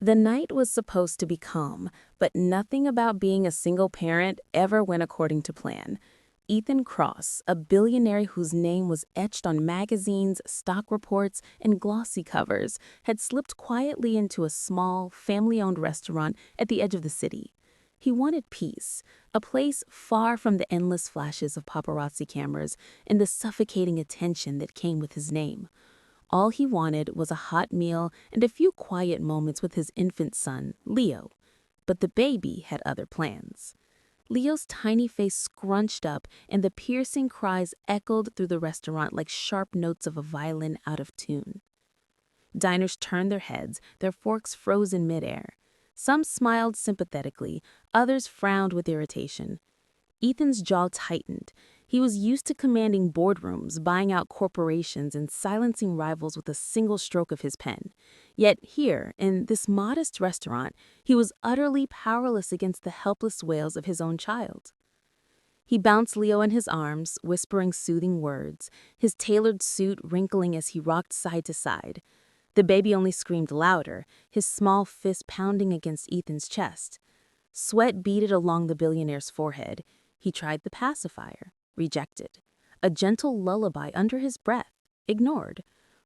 The night was supposed to be calm, but nothing about being a single parent ever went according to plan. Ethan Cross, a billionaire whose name was etched on magazines, stock reports, and glossy covers, had slipped quietly into a small, family-owned restaurant at the edge of the city. He wanted peace, a place far from the endless flashes of paparazzi cameras and the suffocating attention that came with his name. All he wanted was a hot meal and a few quiet moments with his infant son, Leo. But the baby had other plans. Leo's tiny face scrunched up, and the piercing cries echoed through the restaurant like sharp notes of a violin out of tune. Diners turned their heads, their forks froze in midair. Some smiled sympathetically, others frowned with irritation. Ethan's jaw tightened. He was used to commanding boardrooms, buying out corporations, and silencing rivals with a single stroke of his pen. Yet here, in this modest restaurant, he was utterly powerless against the helpless wails of his own child. He bounced Leo in his arms, whispering soothing words, his tailored suit wrinkling as he rocked side to side. The baby only screamed louder, his small fist pounding against Ethan's chest. Sweat beaded along the billionaire's forehead. He tried the pacifier. Rejected. A gentle lullaby under his breath. Ignored.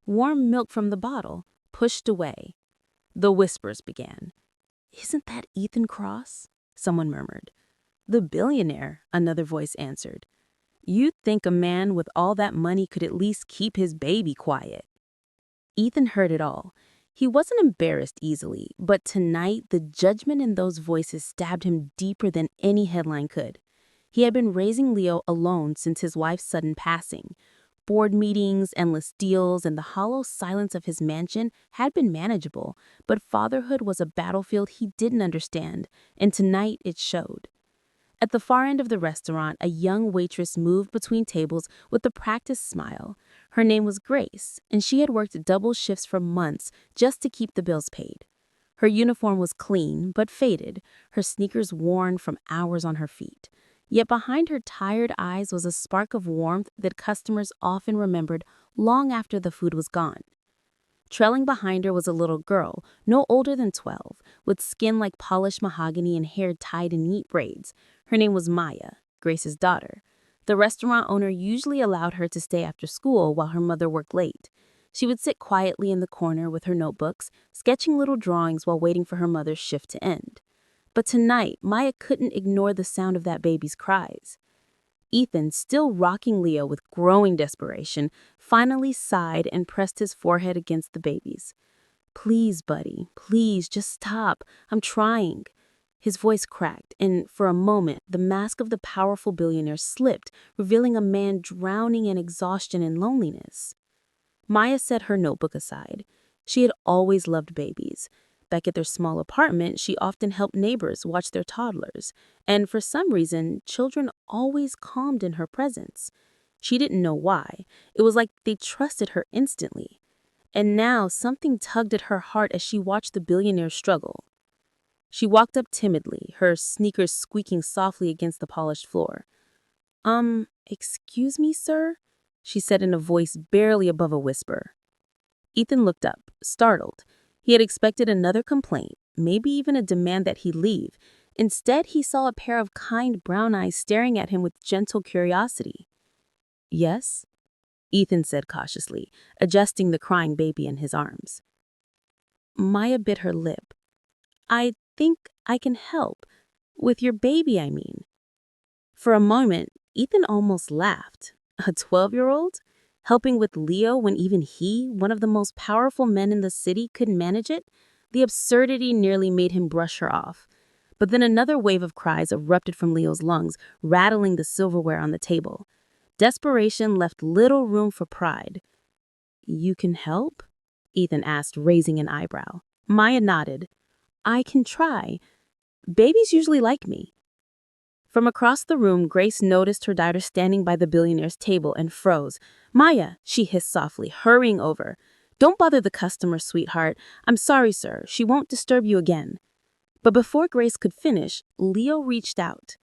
Warm milk from the bottle. Pushed away. The whispers began. "Isn't that Ethan Cross?" someone murmured. "The billionaire," another voice answered. "You'd think a man with all that money could at least keep his baby quiet." Ethan heard it all. He wasn't embarrassed easily, but tonight the judgment in those voices stabbed him deeper than any headline could. He had been raising Leo alone since his wife's sudden passing. Board meetings, endless deals, and the hollow silence of his mansion had been manageable, but fatherhood was a battlefield he didn't understand, and tonight it showed. At the far end of the restaurant, a young waitress moved between tables with a practiced smile. Her name was Grace, and she had worked double shifts for months just to keep the bills paid. Her uniform was clean but faded, her sneakers worn from hours on her feet. Yet behind her tired eyes was a spark of warmth that customers often remembered long after the food was gone. Trailing behind her was a little girl, no older than 12, with skin like polished mahogany and hair tied in neat braids. Her name was Maya, Grace's daughter. The restaurant owner usually allowed her to stay after school while her mother worked late. She would sit quietly in the corner with her notebooks, sketching little drawings while waiting for her mother's shift to end. But tonight, Maya couldn't ignore the sound of that baby's cries. Ethan, still rocking Leo with growing desperation, finally sighed and pressed his forehead against the baby's. "Please, buddy, please, just stop. I'm trying." His voice cracked, and for a moment, the mask of the powerful billionaire slipped, revealing a man drowning in exhaustion and loneliness. Maya set her notebook aside. She had always loved babies. Back at their small apartment, she often helped neighbors watch their toddlers, and for some reason, children always calmed in her presence. She didn't know why. It was like they trusted her instantly. And now something tugged at her heart as she watched the billionaire struggle. She walked up timidly, her sneakers squeaking softly against the polished floor. Excuse me, sir?" she said in a voice barely above a whisper. Ethan looked up, startled. He had expected another complaint, maybe even a demand that he leave. Instead, he saw a pair of kind brown eyes staring at him with gentle curiosity. "Yes?" Ethan said cautiously, adjusting the crying baby in his arms. Maya bit her lip. "I think I can help. With your baby, I mean." For a moment, Ethan almost laughed. A 12-year-old? Helping with Leo when even he, one of the most powerful men in the city, couldn't manage it? The absurdity nearly made him brush her off. But then another wave of cries erupted from Leo's lungs, rattling the silverware on the table. Desperation left little room for pride. "You can help?" Ethan asked, raising an eyebrow. Maya nodded. "I can try. Babies usually like me." From across the room, Grace noticed her daughter standing by the billionaire's table and froze. "Maya," she hissed softly, hurrying over. "Don't bother the customer, sweetheart. I'm sorry, sir. She won't disturb you again." But before Grace could finish, Leo reached out.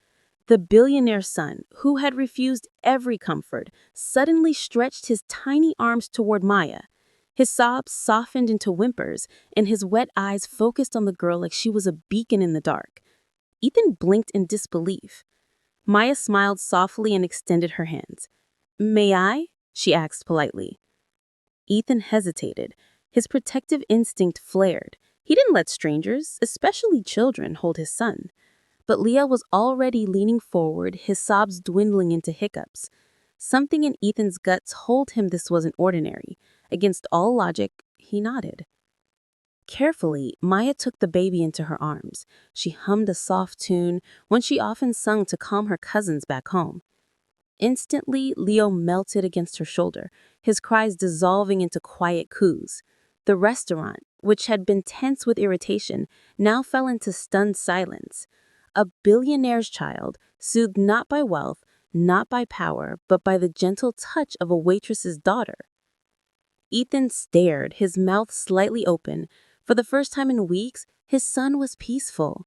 The billionaire's son, who had refused every comfort, suddenly stretched his tiny arms toward Maya. His sobs softened into whimpers, and his wet eyes focused on the girl like she was a beacon in the dark. Ethan blinked in disbelief. Maya smiled softly and extended her hands. "May I?" she asked politely. Ethan hesitated. His protective instinct flared. He didn't let strangers, especially children, hold his son. But Leah was already leaning forward, his sobs dwindling into hiccups. Something in Ethan's gut told him this wasn't ordinary. Against all logic, he nodded. Carefully, Maya took the baby into her arms. She hummed a soft tune, one she often sung to calm her cousins back home. Instantly, Leo melted against her shoulder, his cries dissolving into quiet coos. The restaurant, which had been tense with irritation, now fell into stunned silence. A billionaire's child, soothed not by wealth, not by power, but by the gentle touch of a waitress's daughter. Ethan stared, his mouth slightly open. For the first time in weeks, his son was peaceful.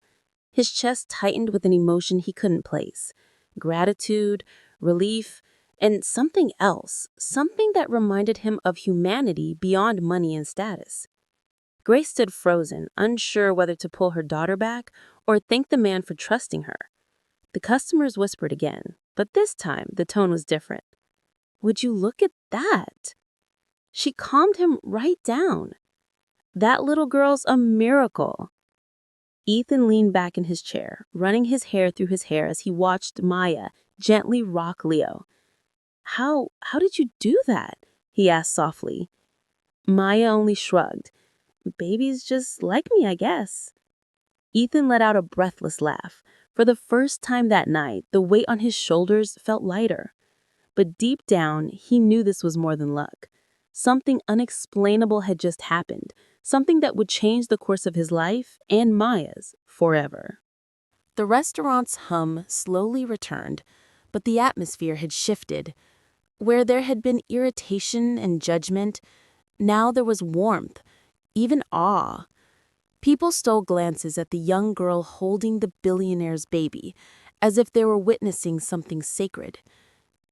His chest tightened with an emotion he couldn't place. Gratitude, relief, and something else, something that reminded him of humanity beyond money and status. Grace stood frozen, unsure whether to pull her daughter back or thank the man for trusting her. The customers whispered again, but this time the tone was different. "Would you look at that?" She calmed him right down. "That little girl's a miracle." Ethan leaned back in his chair, running his hair through his hair as he watched Maya gently rock Leo. How did you do that?" he asked softly. Maya only shrugged. "Babies just like me, I guess." Ethan let out a breathless laugh. For the first time that night, the weight on his shoulders felt lighter. But deep down, he knew this was more than luck. Something unexplainable had just happened, something that would change the course of his life and Maya's forever. The restaurant's hum slowly returned, but the atmosphere had shifted. Where there had been irritation and judgment, now there was warmth, even awe. People stole glances at the young girl holding the billionaire's baby, as if they were witnessing something sacred.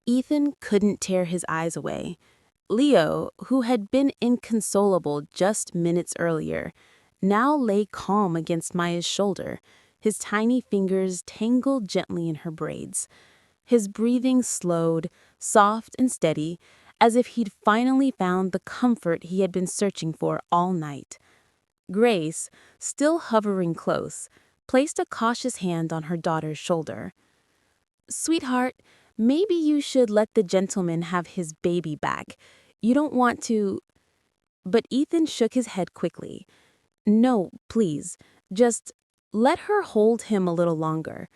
Ethan couldn't tear his eyes away. Leo, who had been inconsolable just minutes earlier, now lay calm against Maya's shoulder, his tiny fingers tangled gently in her braids. His breathing slowed, soft and steady, as if he'd finally found the comfort he had been searching for all night. Grace, still hovering close, placed a cautious hand on her daughter's shoulder. "Sweetheart, maybe you should let the gentleman have his baby back. You don't want to—" But Ethan shook his head quickly. "No, please, just let her hold him a little longer."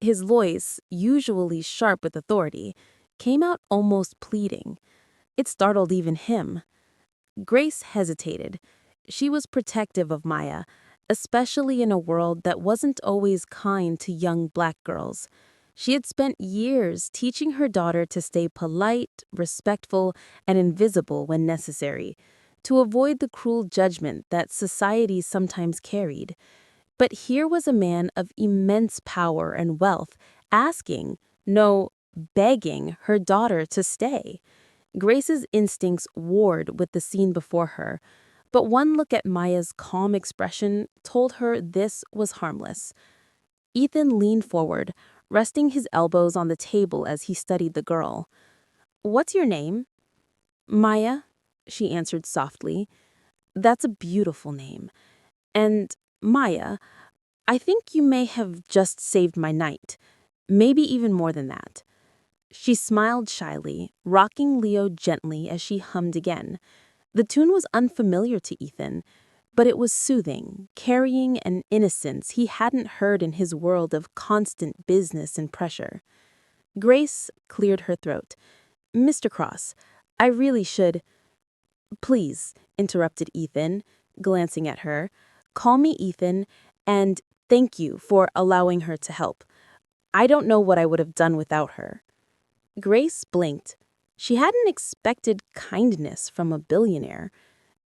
His voice, usually sharp with authority, came out almost pleading. It startled even him. Grace hesitated. She was protective of Maya, especially in a world that wasn't always kind to young black girls. She had spent years teaching her daughter to stay polite, respectful, and invisible when necessary, to avoid the cruel judgment that society sometimes carried. But here was a man of immense power and wealth asking, no, begging her daughter to stay. Grace's instincts warred with the scene before her, but one look at Maya's calm expression told her this was harmless. Ethan leaned forward, resting his elbows on the table as he studied the girl. "What's your name?" "Maya," she answered softly. "That's a beautiful name. And, Maya, I think you may have just saved my night. Maybe even more than that." She smiled shyly, rocking Leo gently as she hummed again. The tune was unfamiliar to Ethan, but it was soothing, carrying an innocence he hadn't heard in his world of constant business and pressure. Grace cleared her throat. "Mr. Cross, I really should—" "Please," interrupted Ethan, glancing at her. "Call me Ethan, and thank you for allowing her to help. I don't know what I would have done without her." Grace blinked. She hadn't expected kindness from a billionaire.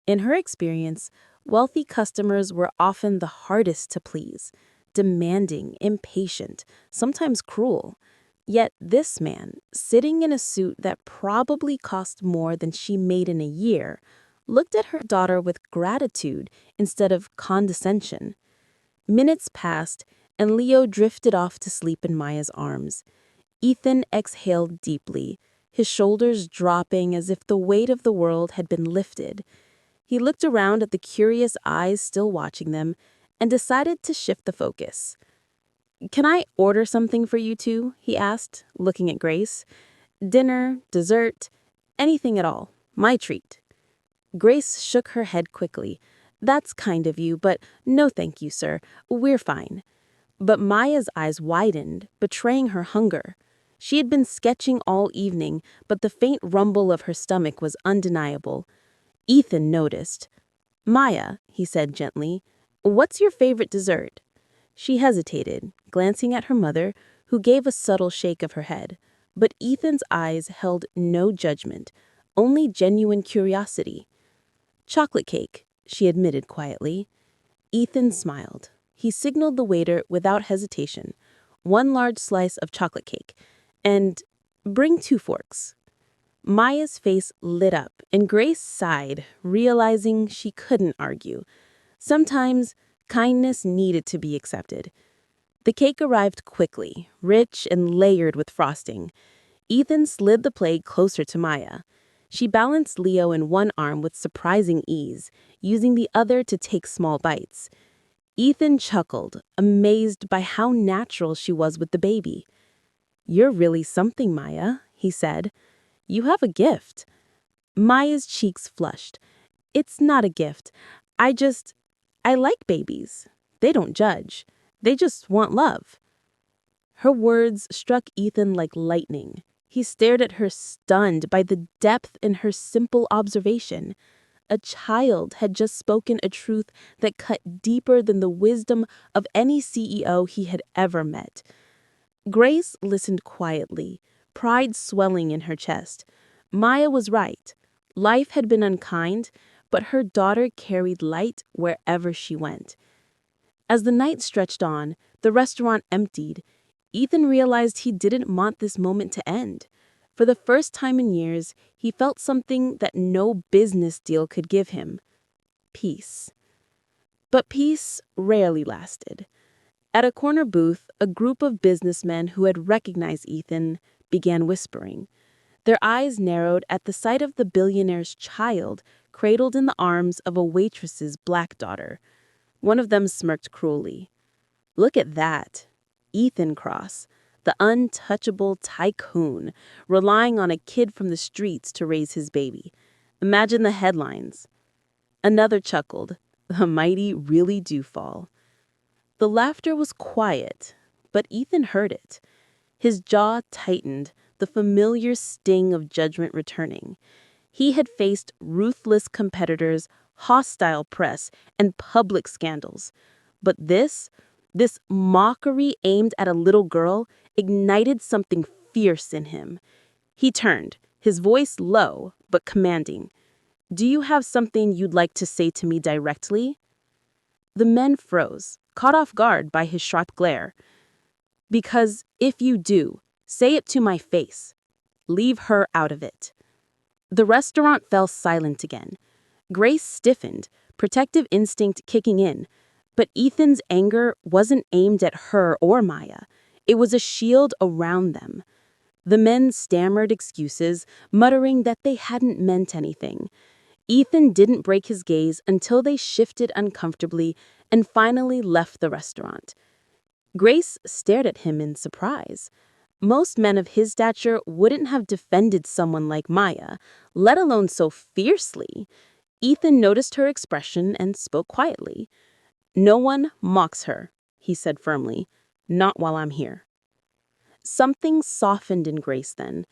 In her experience, wealthy customers were often the hardest to please, demanding, impatient, sometimes cruel. Yet this man, sitting in a suit that probably cost more than she made in a year, looked at her daughter with gratitude instead of condescension. Minutes passed, and Leo drifted off to sleep in Maya's arms. Ethan exhaled deeply, his shoulders dropping as if the weight of the world had been lifted. He looked around at the curious eyes still watching them and decided to shift the focus. "Can I order something for you two?" he asked, looking at Grace. "Dinner, dessert, anything at all. My treat." Grace shook her head quickly. "That's kind of you, but no thank you, sir. We're fine." But Maya's eyes widened, betraying her hunger. She had been sketching all evening, but the faint rumble of her stomach was undeniable. Ethan noticed. "Maya," he said gently, "what's your favorite dessert?" She hesitated, glancing at her mother, who gave a subtle shake of her head. But Ethan's eyes held no judgment, only genuine curiosity. "Chocolate cake," she admitted quietly. Ethan smiled. He signaled the waiter without hesitation. "One large slice of chocolate cake. And bring 2 forks." Maya's face lit up, and Grace sighed, realizing she couldn't argue. Sometimes kindness needed to be accepted. The cake arrived quickly, rich and layered with frosting. Ethan slid the plate closer to Maya. She balanced Leo in one arm with surprising ease, using the other to take small bites. Ethan chuckled, amazed by how natural she was with the baby. "You're really something, Maya," he said. "You have a gift." Maya's cheeks flushed. "It's not a gift. I like babies. They don't judge. They just want love." Her words struck Ethan like lightning. He stared at her, stunned by the depth in her simple observation. A child had just spoken a truth that cut deeper than the wisdom of any CEO he had ever met. Grace listened quietly, pride swelling in her chest. Maya was right. Life had been unkind, but her daughter carried light wherever she went. As the night stretched on, the restaurant emptied. Ethan realized he didn't want this moment to end. For the first time in years, he felt something that no business deal could give him: peace. But peace rarely lasted. At a corner booth, a group of businessmen who had recognized Ethan began whispering. Their eyes narrowed at the sight of the billionaire's child cradled in the arms of a waitress's black daughter. One of them smirked cruelly. "Look at that. Ethan Cross, the untouchable tycoon, relying on a kid from the streets to raise his baby. Imagine the headlines." Another chuckled. "The mighty really do fall." The laughter was quiet, but Ethan heard it. His jaw tightened, the familiar sting of judgment returning. He had faced ruthless competitors, hostile press, and public scandals. But this mockery aimed at a little girl, ignited something fierce in him. He turned, his voice low but commanding. "Do you have something you'd like to say to me directly?" The men froze, caught off guard by his sharp glare. "Because if you do, say it to my face. Leave her out of it." The restaurant fell silent again. Grace stiffened, protective instinct kicking in. But Ethan's anger wasn't aimed at her or Maya. It was a shield around them. The men stammered excuses, muttering that they hadn't meant anything. Ethan didn't break his gaze until they shifted uncomfortably and finally left the restaurant. Grace stared at him in surprise. Most men of his stature wouldn't have defended someone like Maya, let alone so fiercely. Ethan noticed her expression and spoke quietly. "No one mocks her," he said firmly. "Not while I'm here." Something softened in Grace then.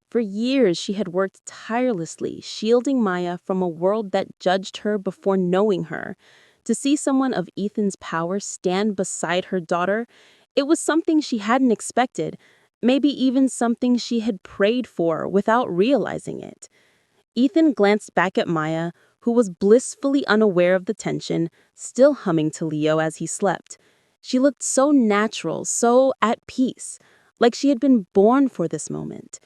For years, she had worked tirelessly, shielding Maya from a world that judged her before knowing her. To see someone of Ethan's power stand beside her daughter, it was something she hadn't expected, maybe even something she had prayed for without realizing it. Ethan glanced back at Maya, who was blissfully unaware of the tension, still humming to Leo as he slept. She looked so natural, so at peace, like she had been born for this moment.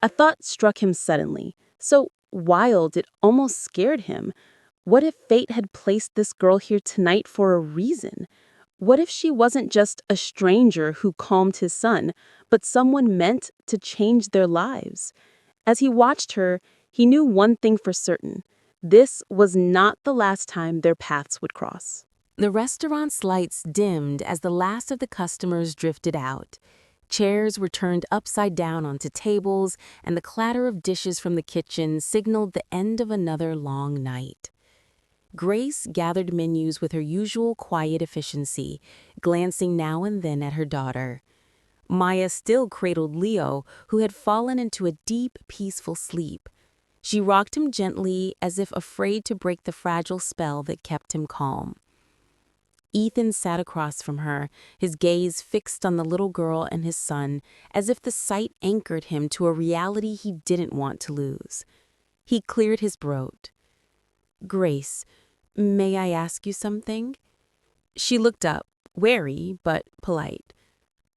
A thought struck him suddenly. So wild it almost scared him. What if fate had placed this girl here tonight for a reason? What if she wasn't just a stranger who calmed his son, but someone meant to change their lives? As he watched her, he knew one thing for certain. This was not the last time their paths would cross. The restaurant's lights dimmed as the last of the customers drifted out. Chairs were turned upside down onto tables, and the clatter of dishes from the kitchen signaled the end of another long night. Grace gathered menus with her usual quiet efficiency, glancing now and then at her daughter. Maya still cradled Leo, who had fallen into a deep, peaceful sleep. She rocked him gently, as if afraid to break the fragile spell that kept him calm. Ethan sat across from her, his gaze fixed on the little girl and his son, as if the sight anchored him to a reality he didn't want to lose. He cleared his throat. "Grace, may I ask you something?" She looked up, wary but polite.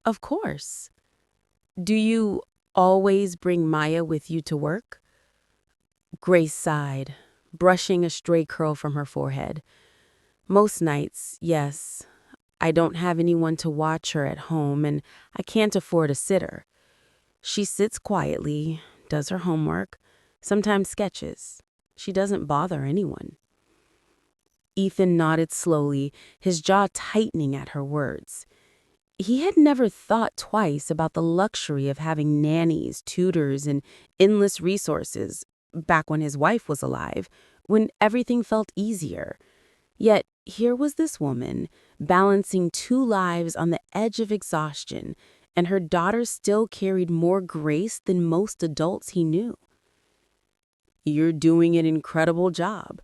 "Of course." "Do you always bring Maya with you to work?" Grace sighed, brushing a stray curl from her forehead. "Most nights, yes. I don't have anyone to watch her at home, and I can't afford a sitter. She sits quietly, does her homework, sometimes sketches. She doesn't bother anyone." Ethan nodded slowly, his jaw tightening at her words. He had never thought twice about the luxury of having nannies, tutors, and endless resources back when his wife was alive, when everything felt easier. Yet here was this woman, balancing two lives on the edge of exhaustion, and her daughter still carried more grace than most adults he knew. "You're doing an incredible job,"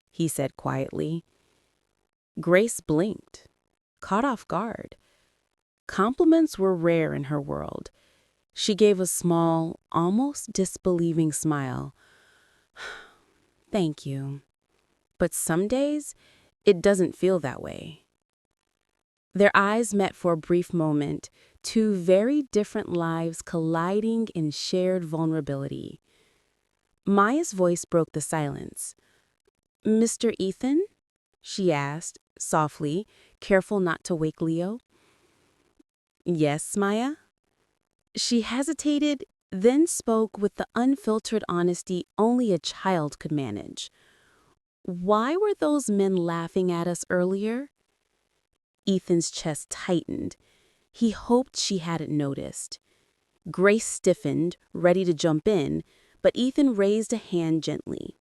he said quietly. Grace blinked, caught off guard. Compliments were rare in her world. She gave a small, almost disbelieving smile. "Thank you. But some days, it doesn't feel that way." Their eyes met for a brief moment, two very different lives colliding in shared vulnerability. Maya's voice broke the silence. "Mr. Ethan?" she asked, softly, careful not to wake Leo. "Yes, Maya?" She hesitated, then spoke with the unfiltered honesty only a child could manage. "Why were those men laughing at us earlier?" Ethan's chest tightened. He hoped she hadn't noticed. Grace stiffened, ready to jump in, but Ethan raised a hand gently.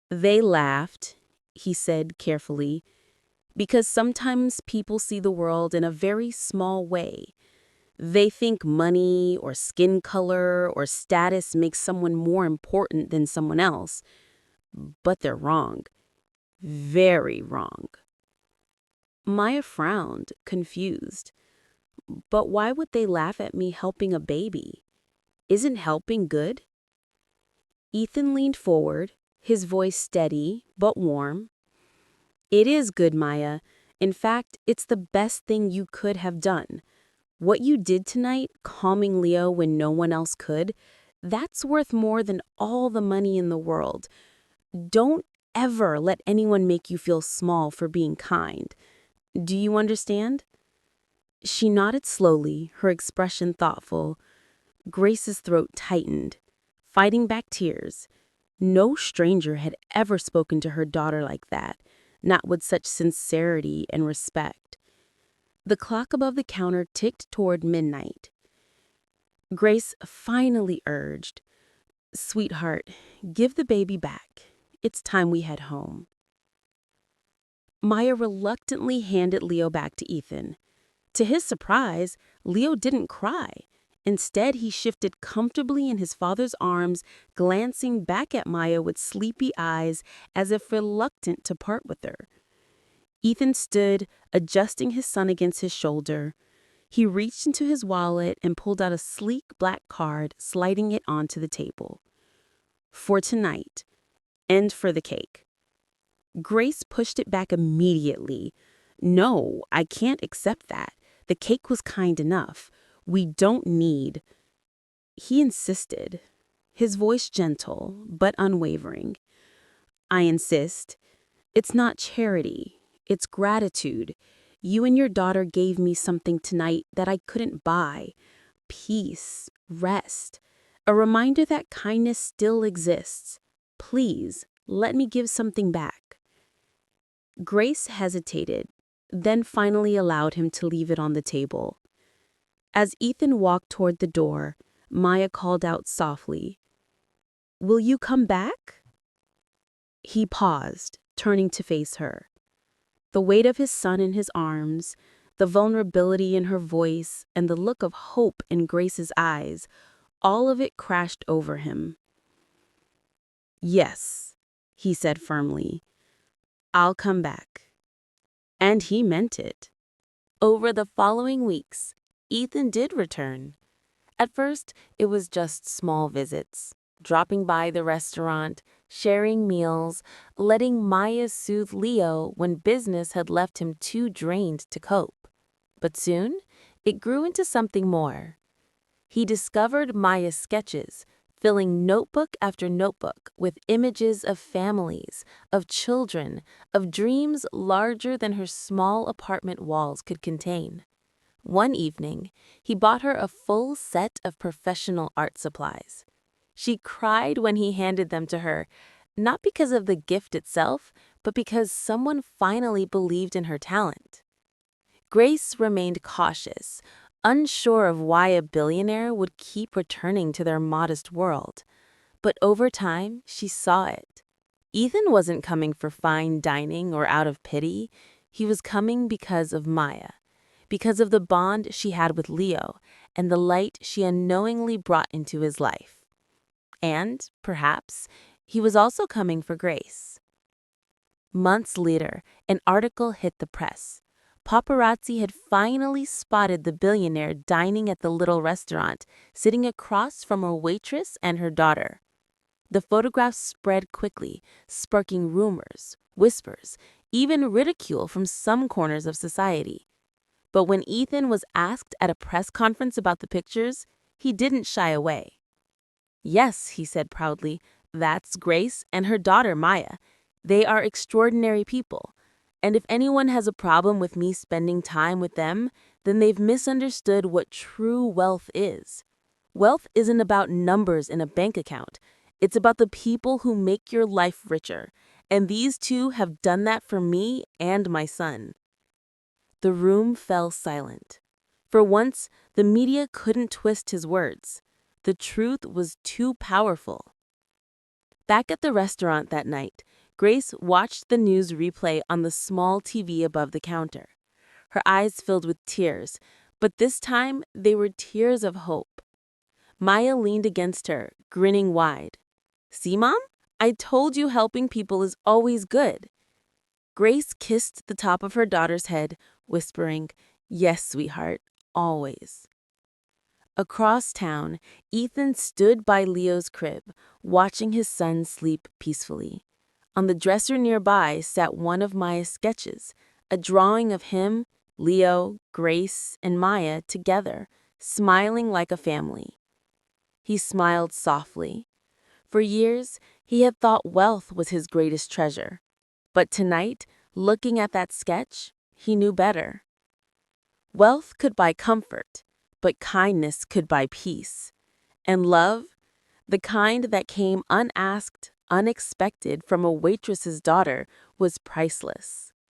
"They laughed," he said carefully, "because sometimes people see the world in a very small way. They think money or skin color or status makes someone more important than someone else. But they're wrong. Very wrong." Maya frowned, confused. "But why would they laugh at me helping a baby? Isn't helping good?" Ethan leaned forward, his voice steady but warm. "It is good, Maya. In fact, it's the best thing you could have done. What you did tonight, calming Leo when no one else could, that's worth more than all the money in the world. Don't ever let anyone make you feel small for being kind. Do you understand?" She nodded slowly, her expression thoughtful. Grace's throat tightened, fighting back tears. No stranger had ever spoken to her daughter like that, not with such sincerity and respect. The clock above the counter ticked toward midnight. Grace finally urged, "Sweetheart, give the baby back. It's time we head home." Maya reluctantly handed Leo back to Ethan. To his surprise, Leo didn't cry. Instead, he shifted comfortably in his father's arms, glancing back at Maya with sleepy eyes as if reluctant to part with her. Ethan stood, adjusting his son against his shoulder. He reached into his wallet and pulled out a sleek black card, sliding it onto the table. "For tonight, and for the cake." Grace pushed it back immediately. "No, I can't accept that. The cake was kind enough. We don't need—" He insisted. his voice gentle but unwavering. "I insist. It's not charity. It's gratitude. You and your daughter gave me something tonight that I couldn't buy. Peace, rest, a reminder that kindness still exists. Please, let me give something back." Grace hesitated, then finally allowed him to leave it on the table. As Ethan walked toward the door, Maya called out softly, "Will you come back?" He paused, turning to face her. The weight of his son in his arms, the vulnerability in her voice, and the look of hope in Grace's eyes, all of it crashed over him. "Yes," he said firmly, "I'll come back." And he meant it. Over the following weeks, Ethan did return. At first, it was just small visits, dropping by the restaurant, sharing meals, letting Maya soothe Leo when business had left him too drained to cope. But soon, it grew into something more. He discovered Maya's sketches, filling notebook after notebook with images of families, of children, of dreams larger than her small apartment walls could contain. One evening, he bought her a full set of professional art supplies. She cried when he handed them to her, not because of the gift itself, but because someone finally believed in her talent. Grace remained cautious, unsure of why a billionaire would keep returning to their modest world. But over time, she saw it. Ethan wasn't coming for fine dining or out of pity. He was coming because of Maya, because of the bond she had with Leo and the light she unknowingly brought into his life. And, perhaps, he was also coming for Grace. Months later, an article hit the press. Paparazzi had finally spotted the billionaire dining at the little restaurant, sitting across from a waitress and her daughter. The photographs spread quickly, sparking rumors, whispers, even ridicule from some corners of society. But when Ethan was asked at a press conference about the pictures, he didn't shy away. "Yes," he said proudly, "that's Grace and her daughter Maya. They are extraordinary people. And if anyone has a problem with me spending time with them, then they've misunderstood what true wealth is. Wealth isn't about numbers in a bank account. It's about the people who make your life richer. And these two have done that for me and my son." The room fell silent. For once, the media couldn't twist his words. The truth was too powerful. Back at the restaurant that night, Grace watched the news replay on the small TV above the counter. Her eyes filled with tears, but this time they were tears of hope. Maya leaned against her, grinning wide. "See, Mom? I told you helping people is always good." Grace kissed the top of her daughter's head, whispering, "Yes, sweetheart, always." Across town, Ethan stood by Leo's crib, watching his son sleep peacefully. On the dresser nearby sat one of Maya's sketches, a drawing of him, Leo, Grace, and Maya together, smiling like a family. He smiled softly. For years, he had thought wealth was his greatest treasure. But tonight, looking at that sketch, he knew better. Wealth could buy comfort, but kindness could buy peace. And love, the kind that came unasked, unexpected from a waitress's daughter, was priceless.